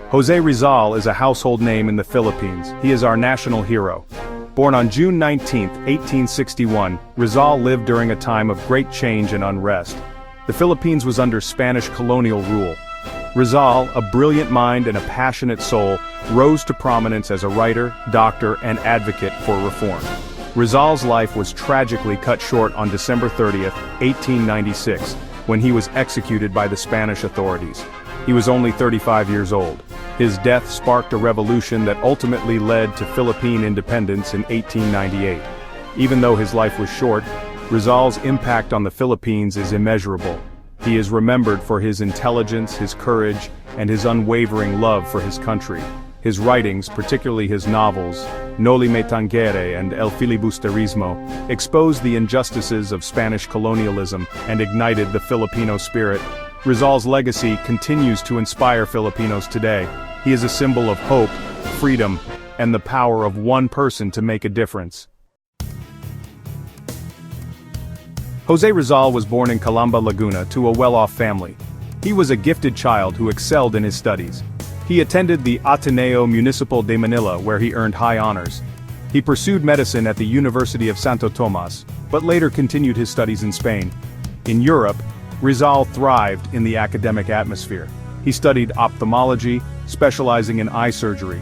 Jose Rizal is a household name in the Philippines. He is our national hero. Born on June 19, 1861, Rizal lived during a time of great change and unrest. The Philippines was under Spanish colonial rule. Rizal, a brilliant mind and a passionate soul, rose to prominence as a writer, doctor, and advocate for reform. Rizal's life was tragically cut short on December 30, 1896, when he was executed by the Spanish authorities. He was only 35 years old. His death sparked a revolution that ultimately led to Philippine independence in 1898. Even though his life was short, Rizal's impact on the Philippines is immeasurable. He is remembered for his intelligence, his courage, and his unwavering love for his country. His writings, particularly his novels, Noli Me Tangere and El Filibusterismo, exposed the injustices of Spanish colonialism and ignited the Filipino spirit. Rizal's legacy continues to inspire Filipinos today. He is a symbol of hope, freedom, and the power of one person to make a difference. Jose Rizal was born in Calamba, Laguna, to a well-off family. He was a gifted child who excelled in his studies. He attended the Ateneo Municipal de Manila, where he earned high honors. He pursued medicine at the University of Santo Tomas, but later continued his studies in Spain. In Europe, Rizal thrived in the academic atmosphere. He studied ophthalmology, specializing in eye surgery.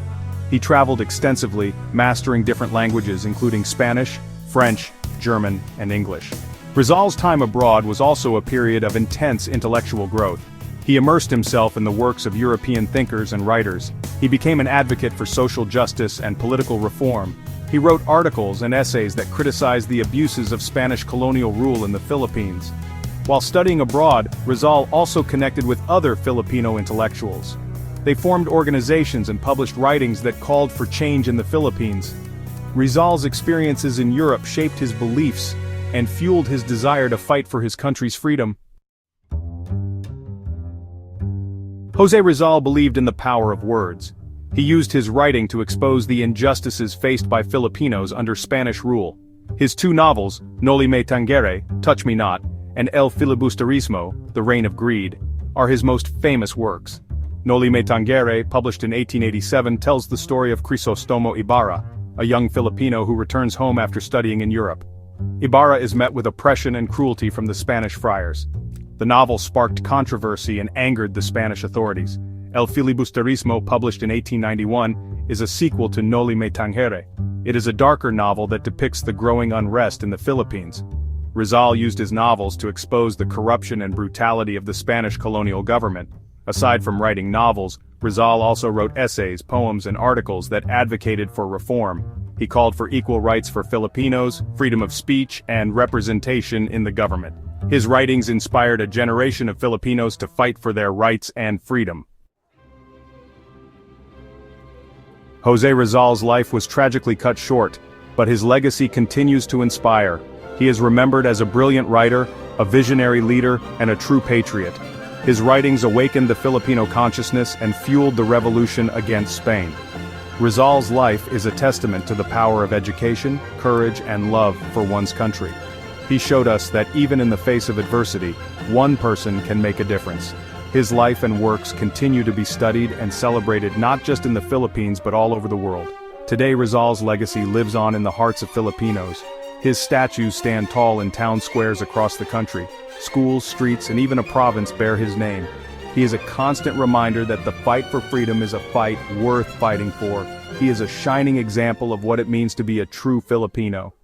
He traveled extensively, mastering different languages including Spanish, French, German, and English. Rizal's time abroad was also a period of intense intellectual growth. He immersed himself in the works of European thinkers and writers. He became an advocate for social justice and political reform. He wrote articles and essays that criticized the abuses of Spanish colonial rule in the Philippines. While studying abroad, Rizal also connected with other Filipino intellectuals. They formed organizations and published writings that called for change in the Philippines. Rizal's experiences in Europe shaped his beliefs and fueled his desire to fight for his country's freedom. Jose Rizal believed in the power of words. He used his writing to expose the injustices faced by Filipinos under Spanish rule. His two novels, Noli Me Tangere, Touch Me Not, and El Filibusterismo, The Reign of Greed, are his most famous works. Noli Me Tangere, published in 1887, tells the story of Crisostomo Ibarra, a young Filipino who returns home after studying in Europe. Ibarra is met with oppression and cruelty from the Spanish friars. The novel sparked controversy and angered the Spanish authorities. El Filibusterismo, published in 1891, is a sequel to Noli Me Tangere. It is a darker novel that depicts the growing unrest in the Philippines. Rizal used his novels to expose the corruption and brutality of the Spanish colonial government. Aside from writing novels, Rizal also wrote essays, poems, and articles that advocated for reform. He called for equal rights for Filipinos, freedom of speech, and representation in the government. His writings inspired a generation of Filipinos to fight for their rights and freedom. Jose Rizal's life was tragically cut short, but his legacy continues to inspire. He is remembered as a brilliant writer, a visionary leader, and a true patriot. His writings awakened the Filipino consciousness and fueled the revolution against Spain. Rizal's life is a testament to the power of education, courage, and love for one's country. He showed us that even in the face of adversity, one person can make a difference. His life and works continue to be studied and celebrated not just in the Philippines but all over the world. Today Rizal's legacy lives on in the hearts of Filipinos. His statues stand tall in town squares across the country. Schools, streets, and even a province bear his name. He is a constant reminder that the fight for freedom is a fight worth fighting for. He is a shining example of what it means to be a true Filipino.